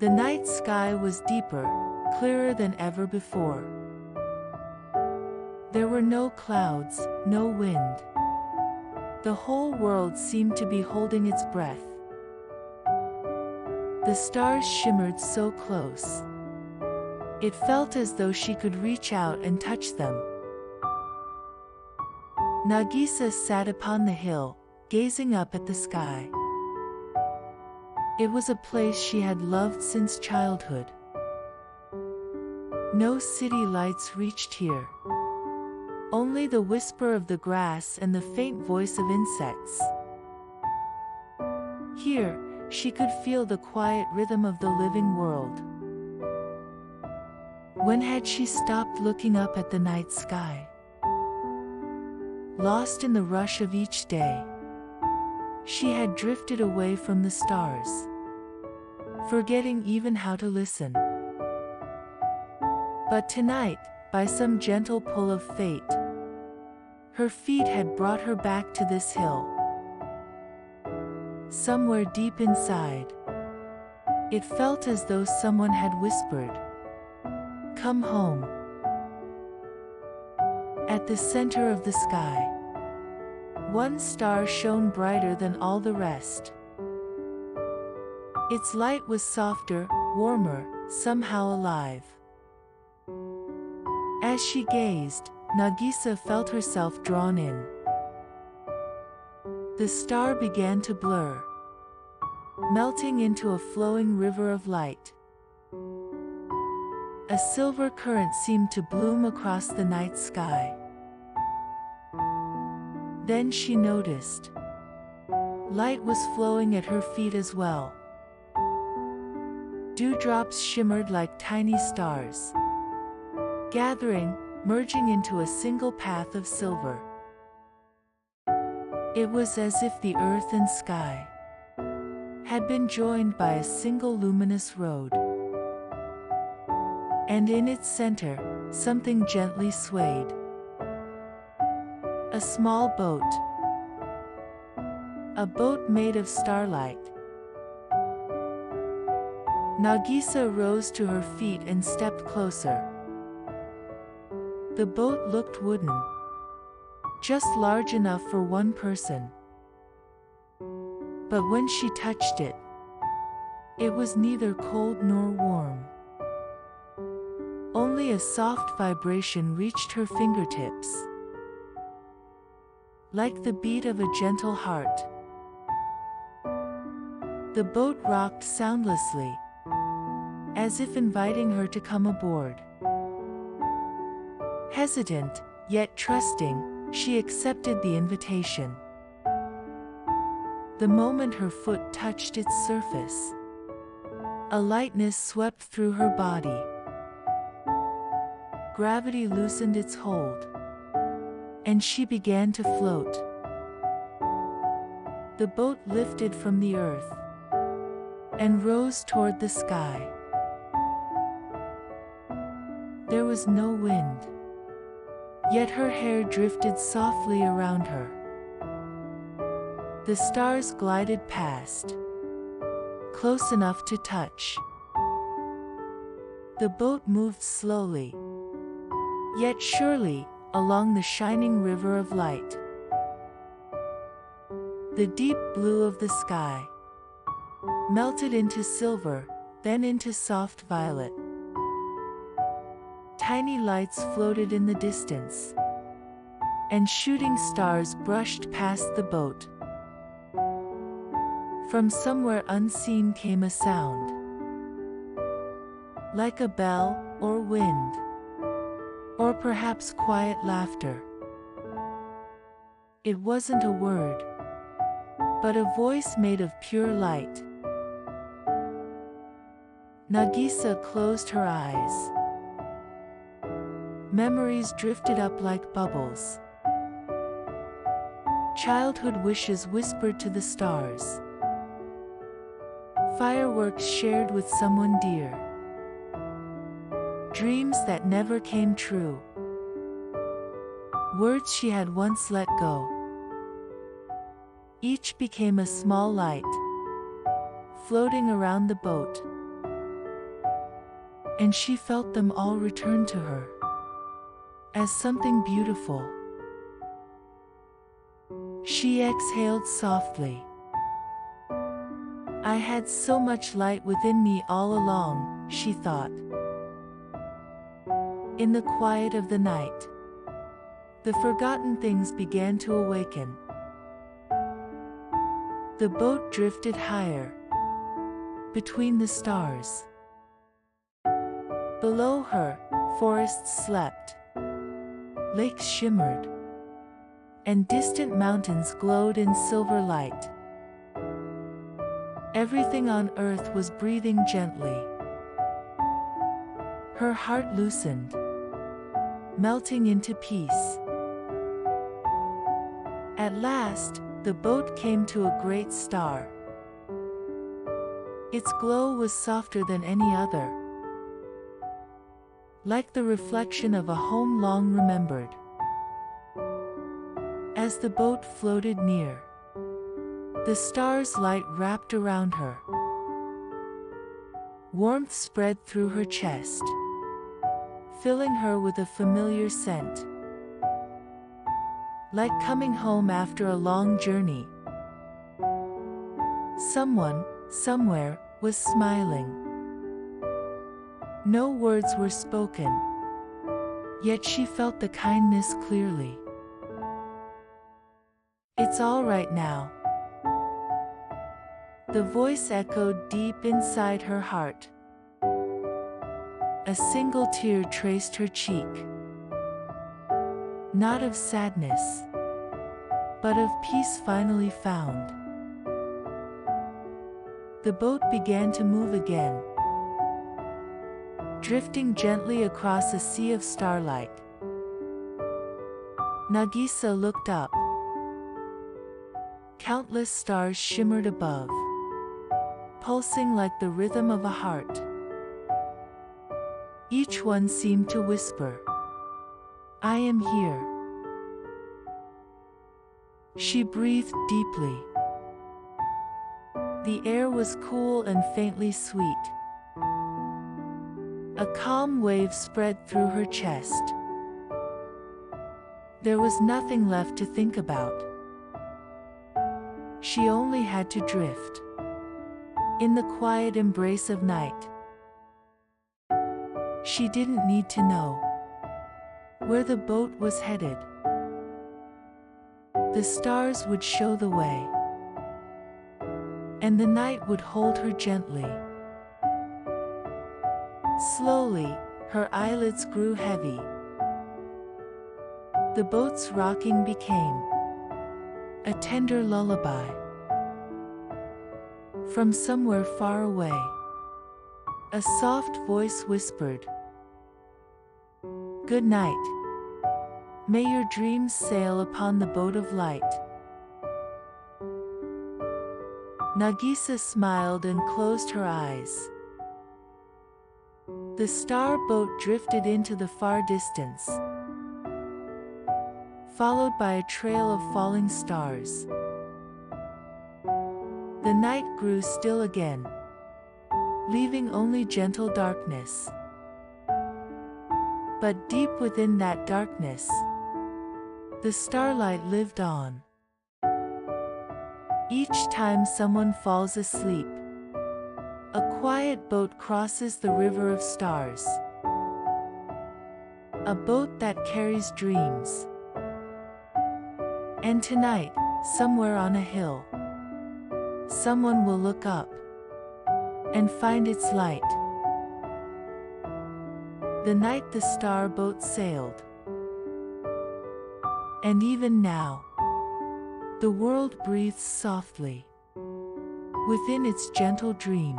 The night sky was deeper, clearer than ever before. There were no clouds, no wind. The whole world seemed to be holding its breath. The stars shimmered so close. It felt as though she could reach out and touch them. Nagisa sat upon the hill, gazing up at the sky. It was a place she had loved since childhood. No city lights reached here. Only the whisper of the grass and the faint voice of insects. Here, she could feel the quiet rhythm of the living world. When had she stopped looking up at the night sky? Lost in the rush of each day, she had drifted away from the stars, forgetting even how to listen. But tonight, by some gentle pull of fate, her feet had brought her back to this hill. Somewhere deep inside, it felt as though someone had whispered, "Come home." At the center of the sky, one star shone brighter than all the rest. Its light was softer, warmer, somehow alive. As she gazed, Nagisa felt herself drawn in. The star began to blur, melting into a flowing river of light. A silver current seemed to bloom across the night sky. Then she noticed. Light was flowing at her feet as well. Dewdrops shimmered like tiny stars, gathering, merging into a single path of silver. It was as if the earth and sky had been joined by a single luminous road. And in its center, something gently swayed. A small boat. A boat made of starlight. Nagisa rose to her feet and stepped closer. The boat looked wooden, just large enough for one person. But when she touched it, it was neither cold nor warm. Only a soft vibration reached her fingertips, like the beat of a gentle heart. The boat rocked soundlessly, as if inviting her to come aboard. Hesitant, yet trusting, she accepted the invitation. The moment her foot touched its surface, a lightness swept through her body. Gravity loosened its hold, and she began to float. The boat lifted from the earth and rose toward the sky. There was no wind, yet her hair drifted softly around her. The stars glided past, close enough to touch. The boat moved slowly, yet surely, along the shining river of light. The deep blue of the sky melted into silver, then into soft violet. Tiny lights floated in the distance, and shooting stars brushed past the boat. From somewhere unseen came a sound, like a bell or wind, or perhaps quiet laughter. It wasn't a word, but a voice made of pure light. Nagisa closed her eyes. Memories drifted up like bubbles. Childhood wishes whispered to the stars. Fireworks shared with someone dear. Dreams that never came true. Words she had once let go. Each became a small light, floating around the boat. and she felt them all return to her as something beautiful. She exhaled softly. I had so much light within me all along, she thought. In the quiet of the night, the forgotten things began to awaken. The boat drifted higher, between the stars. Below her, forests slept, lakes shimmered, and distant mountains glowed in silver light. Everything on earth was breathing gently. Her heart loosened, melting into peace. At last, the boat came to a great star. Its glow was softer than any other, like the reflection of a home long remembered. As the boat floated near, the star's light wrapped around her. Warmth spread through her chest, filling her with a familiar scent. Like coming home after a long journey. Someone, somewhere, was smiling. No words were spoken, yet she felt the kindness clearly. It's all right now. The voice echoed deep inside her heart. A single tear traced her cheek. Not of sadness, but of peace finally found. The boat began to move again, drifting gently across a sea of starlight. Nagisa looked up. Countless stars shimmered above, pulsing like the rhythm of a heart. Each one seemed to whisper, I am here. She breathed deeply. The air was cool and faintly sweet. A calm wave spread through her chest. There was nothing left to think about. She only had to drift in the quiet embrace of night. She didn't need to know where the boat was headed. The stars would show the way, and the night would hold her gently. Slowly, her eyelids grew heavy. The boat's rocking became a tender lullaby. From somewhere far away, a soft voice whispered, Good night. May your dreams sail upon the boat of light. Nagisa smiled and closed her eyes. The star boat drifted into the far distance, followed by a trail of falling stars. The night grew still again, leaving only gentle darkness. But deep within that darkness, the starlight lived on. Each time someone falls asleep, a quiet boat crosses the river of stars. A boat that carries dreams. And tonight, somewhere on a hill, someone will look up and find its light. The night the star boat sailed. And even now, the world breathes softly within its gentle dream.